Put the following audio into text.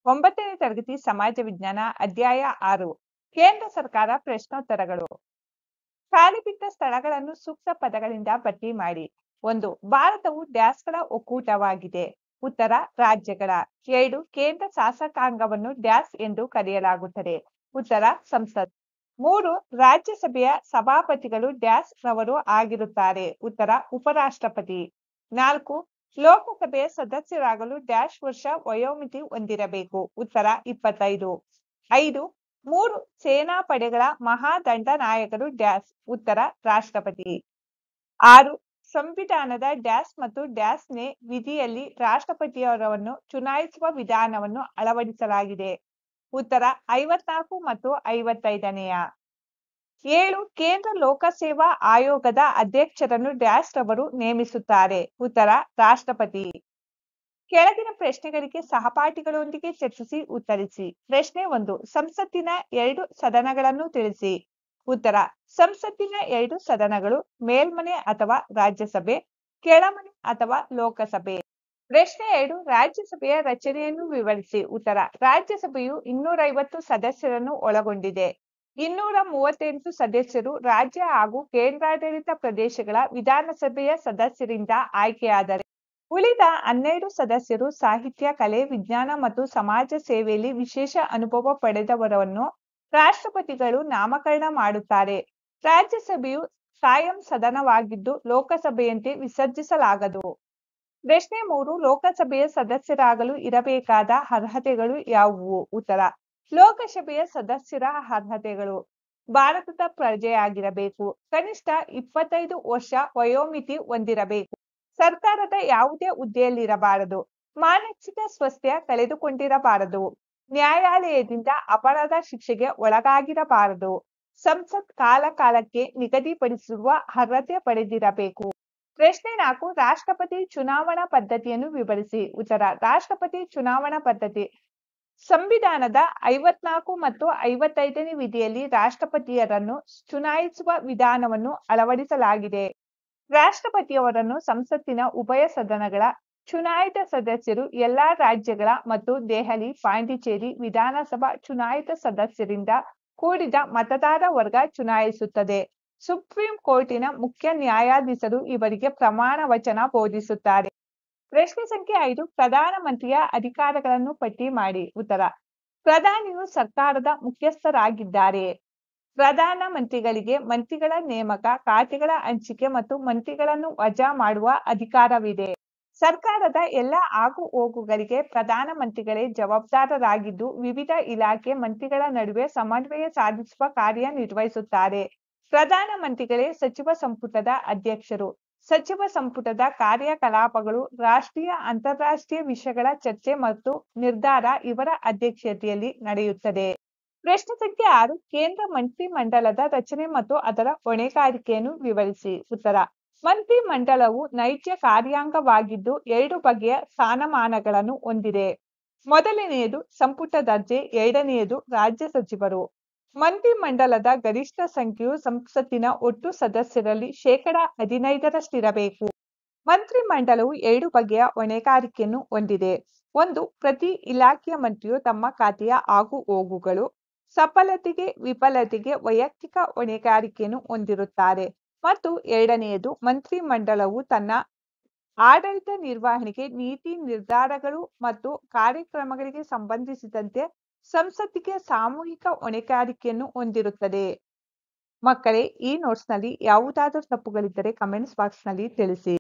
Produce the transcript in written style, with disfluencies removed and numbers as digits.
9ನೇ ತರಗತಿ ಸಮಾಜ ವಿಜ್ಞಾನ ಅಧ್ಯಾಯ 6 ಕೇಂದ್ರ ಸರ್ಕಾರ ಪ್ರಶ್ನೋತ್ತರಗಳು. ಖಾಲಿ ಬಿದ್ದ ಸ್ಥಳಗಳನ್ನು ಸೂಕ್ತ ಪದಗಳಿಂದ ಭರ್ತಿ ಮಾಡಿ. 1. ಭಾರತವು ಡ್ಯಾಶ್ಗಳ ಒಕ್ಕೂಟವಾಗಿದೆ. ಉತ್ತರ ರಾಜ್ಯಗಳ. 2. ಕೇಂದ್ರ ಶಾಸಕಾಂಗವನ್ನು ಡ್ಯಾಶ್ ಎಂದು ಕರೆಯಲಾಗುತ್ತದೆ. ಉತ್ತರ ಸಂಸತ್. 3. ರಾಜ್ಯಸಭೆಯ ಸಭಾಪತಿಗಳು ಡ್ಯಾಶ್ ರವರು ಆಗಿರುತ್ತಾರೆ. ಉತ್ತರ ಉಪರಾಷ್ಟ್ರಪತಿ. 4. ಲೋಕಸಭೆಯ ಸದಸ್ಯರಾಗಲು ಡ್ಯಾಶ್ ವರ್ಷ ವಯೋಮಿತಿ ಹೊಂದಿರಬೇಕು. ಉತ್ತರ 25. 5. 3 ಸೇನಾ ಪಡೆಗಳ ಮಹಾದಂಡನಾಯಕರು ಡ್ಯಾಶ್. ಉತ್ತರ ರಾಷ್ಟ್ರಪತಿ. 6. ಸಂವಿಧಾನದ ಡ್ಯಾಶ್ ಮತ್ತು ಡ್ಯಾಶ್ನೇ ವಿಧಿಯಲ್ಲಿ ರಾಷ್ಟ್ರಪತಿಯವರನ್ನು ಚುನಾಯಿಸುವ ವಿಧಾನವನ್ನು ಅಳವಡಿಸಲಾಗಿದೆ. ಉತ್ತರ 54 ಮತ್ತು 55ನೇಯ. 7. ಕೇಂದ್ರ ಲೋಕಸೇವಾ ಆಯೋಗದ ಅಧ್ಯಕ್ಷರನ್ನು ಡ್ಯಾಶ್ ರವರು ನೇಮಿಸುತ್ತಾರೆ. ಉತ್ತರ ರಾಷ್ಟ್ರಪತಿ. ಕೆಳಗಿನ ಪ್ರಶ್ನೆಗಳಿಗೆ ಸಹಪಾಠಿಗಳೊಂದಿಗೆ ಚರ್ಚಿಸಿ ಉತ್ತರಿಸಿ. ಪ್ರಶ್ನೆ 1. ಸಂಸತ್ತಿನ 2 ಸದನಗಳನ್ನು ತಿಳಿಸಿ. ಉತ್ತರ ಸಂಸತ್ತಿನ 2 ಸದನಗಳು ಮೇಲ್ಮನೆ ಅಥವಾ ರಾಜ್ಯಸಭೆ, ಕೆಳಮನೆ ಅಥವಾ ಲೋಕಸಭೆ. ಪ್ರಶ್ನೆ 2. ರಾಜ್ಯಸಭೆಯ ರಚನೆಯನ್ನು ವಿವರಿಸಿ. ಉತ್ತರ ರಾಜ್ಯಸಭೆಯು 250 ಸದಸ್ಯರನ್ನು ಒಳಗೊಂಡಿದೆ. 238 ಸದಸ್ಯರು ರಾಜ್ಯ ಹಾಗೂ ಕೇಂದ್ರಾಡಳಿತ ಪ್ರದೇಶಗಳ ವಿಧಾನಸಭೆಯ ಸದಸ್ಯರಿಂದ ಆಯ್ಕೆಯಾದರೆ ಉಳಿದ 12 ಸದಸ್ಯರು ಸಾಹಿತ್ಯ, ಕಲೆ, ವಿಜ್ಞಾನ ಮತ್ತು ಸಮಾಜ ಸೇವೆಯಲ್ಲಿ ವಿಶೇಷ ಅನುಭವ ಪಡೆದವರನ್ನು ರಾಷ್ಟ್ರಪತಿಗಳು ನಾಮಕರಣ ಮಾಡುತ್ತಾರೆ. ರಾಜ್ಯಸಭೆಯು ಕಾಯಂ ಸದನವಾಗಿದ್ದು ಲೋಕಸಭೆಯಂತೆ ವಿಸರ್ಜಿಸಲಾಗದು. ಪ್ರಶ್ನೆ 3. ಲೋಕಸಭೆಯ ಸದಸ್ಯರಾಗಲು ಇರಬೇಕಾದ ಅರ್ಹತೆಗಳು ಯಾವುವು? ಉತ್ತರ ಲೋಕಸಭೆಯ ಸದಸ್ಯರ ಅರ್ಹತೆಗಳು: ಭಾರತದ ಪ್ರಜೆಯಾಗಿರಬೇಕು, ಕನಿಷ್ಠ 25 ವರ್ಷ ವಯೋಮಿತಿ ಹೊಂದಿರಬೇಕು, ಸರ್ಕಾರದ ಯಾವುದೇ ಹುದ್ದೆಯಲ್ಲಿರಬಾರದು, ಮಾನಸಿಕ ಸ್ವಾಸ್ಥ್ಯ ಕಳೆದುಕೊಂಡಿರಬಾರದು, ನ್ಯಾಯಾಲಯದಿಂದ ಅಪರಾಧ ಶಿಕ್ಷೆಗೆ ಒಳಗಾಗಿರಬಾರದು, ಸಂಸತ್ ಕಾಲಕಾಲಕ್ಕೆ ನಿಗದಿಪಡಿಸಿರುವ ಅರ್ಹತೆ ಪಡೆದಿರಬೇಕು. ಪ್ರಶ್ನೆ 4. ರಾಷ್ಟ್ರಪತಿ ಚುನಾವಣಾ ಪದ್ಧತಿಯನ್ನು ವಿವರಿಸಿ. ಉತ್ತರ ರಾಷ್ಟ್ರಪತಿ ಚುನಾವಣಾ ಪದ್ಧತಿ ಸಂವಿಧಾನದ 54 ಮತ್ತು 55ನೇ ವಿಧಿಯಲ್ಲಿ ರಾಷ್ಟ್ರಪತಿಯರನ್ನು ಚುನಾಯಿಸುವ ವಿಧಾನವನ್ನು ಅಳವಡಿಸಲಾಗಿದೆ. ರಾಷ್ಟ್ರಪತಿಯವರನ್ನು ಸಂಸತ್ತಿನ ಉಭಯ ಸದನಗಳ ಚುನಾಯಿತ ಸದಸ್ಯರು, ಎಲ್ಲಾ ರಾಜ್ಯಗಳ ಮತ್ತು ದೆಹಲಿ, ಪಾಂಡಿಚೇರಿ ವಿಧಾನಸಭಾ ಚುನಾಯಿತ ಸದಸ್ಯರಿಂದ ಕೂಡಿದ ಮತದಾರ ವರ್ಗ ಚುನಾಯಿಸುತ್ತದೆ. ಸುಪ್ರೀಂ ಕೋರ್ಟಿನ ಮುಖ್ಯ ನ್ಯಾಯಾಧೀಶರು ಇವರಿಗೆ ಪ್ರಮಾಣ ವಚನ ಬೋಧಿಸುತ್ತಾರೆ. ಪ್ರಶ್ನೆ ಸಂಖ್ಯೆ 5. ಪ್ರಧಾನಮಂತ್ರಿಯ ಅಧಿಕಾರಗಳನ್ನು ಪಟ್ಟಿ ಮಾಡಿ. ಉತ್ತರ ಪ್ರಧಾನಿಯು ಸರ್ಕಾರದ ಮುಖ್ಯಸ್ಥರಾಗಿದ್ದಾರೆ. ಪ್ರಧಾನ ಮಂತ್ರಿಗಳಿಗೆ ಮಂತ್ರಿಗಳ ನೇಮಕ, ಖಾತೆಗಳ ಹಂಚಿಕೆ ಮತ್ತು ಮಂತ್ರಿಗಳನ್ನು ವಜಾ ಮಾಡುವ ಅಧಿಕಾರವಿದೆ. ಸರ್ಕಾರದ ಎಲ್ಲ ಆಗು ಹೋಗುಗಳಿಗೆ ಪ್ರಧಾನ ಮಂತ್ರಿಗಳೇ ಜವಾಬ್ದಾರರಾಗಿದ್ದು ವಿವಿಧ ಇಲಾಖೆ ಮಂತ್ರಿಗಳ ನಡುವೆ ಸಮನ್ವಯ ಸಾಧಿಸುವ ಕಾರ್ಯ ನಿರ್ವಹಿಸುತ್ತಾರೆ. ಪ್ರಧಾನ ಮಂತ್ರಿಗಳೇ ಸಚಿವ ಸಂಪುಟದ ಅಧ್ಯಕ್ಷರು. ಸಚಿವ ಸಂಪುಟದ ಕಾರ್ಯಕಲಾಪಗಳು ರಾಷ್ಟ್ರೀಯ, ಅಂತಾರಾಷ್ಟ್ರೀಯ ವಿಷಯಗಳ ಚರ್ಚೆ ಮತ್ತು ನಿರ್ಧಾರ ಇವರ ಅಧ್ಯಕ್ಷತೆಯಲ್ಲಿ ನಡೆಯುತ್ತದೆ. ಪ್ರಶ್ನೆ ಸಂಖ್ಯೆ 6. ಕೇಂದ್ರ ಮಂತ್ರಿಮಂಡಲದ ರಚನೆ ಮತ್ತು ಅದರ ಹೊಣೆಗಾರಿಕೆಯನ್ನು ವಿವರಿಸಿ. ಉತ್ತರ ಮಂತ್ರಿಮಂಡಲವು ನೈಜ ಕಾರ್ಯಾಂಗವಾಗಿದ್ದು 2 ಬಗೆಯ ಸ್ಥಾನಮಾನಗಳನ್ನು ಹೊಂದಿದೆ. ಮೊದಲನೆಯದು ಸಂಪುಟ ದರ್ಜೆ, ಎರಡನೆಯದು ರಾಜ್ಯ ಸಚಿವರು. ಮಂತ್ರಿಮಂಡಲದ ಗರಿಷ್ಠ ಸಂಖ್ಯೆಯು ಸಂಸತ್ತಿನ ಒಟ್ಟು ಸದಸ್ಯರಲ್ಲಿ 15% ಮಂತ್ರಿಮಂಡಲವು 2 ಬಗೆಯ ಹೊಣೆಗಾರಿಕೆಯನ್ನು ಹೊಂದಿದೆ. 1. ಪ್ರತಿ ಇಲಾಖೆಯ ಮಂತ್ರಿಯು ತಮ್ಮ ಖಾತೆಯ ಆಗು ಹೋಗುಗಳು, ಸಫಲತೆಗೆ ವಿಫಲತೆಗೆ ವೈಯಕ್ತಿಕ ಹೊಣೆಗಾರಿಕೆಯನ್ನು ಹೊಂದಿರುತ್ತಾರೆ. ಮತ್ತು ಎರಡನೆಯದು ಮಂತ್ರಿಮಂಡಲವು ತನ್ನ ಆಡಳಿತ ನಿರ್ವಹಣೆಗೆ, ನೀತಿ ನಿರ್ಧಾರಗಳು ಮತ್ತು ಕಾರ್ಯಕ್ರಮಗಳಿಗೆ ಸಂಬಂಧಿಸಿದಂತೆ ಸಂಸತ್ತಿಗೆ ಸಾಮೂಹಿಕ ಹೊಣೆಗಾರಿಕೆಯನ್ನು ಹೊಂದಿರುತ್ತದೆ. ಮಕ್ಕಳೇ, ಈ ನೋಟ್ಸ್ನಲ್ಲಿ ಯಾವುದಾದರೂ ತಪ್ಪುಗಳಿದ್ದರೆ ಕಮೆಂಟ್ಸ್ ಬಾಕ್ಸ್ನಲ್ಲಿ ತಿಳಿಸಿ.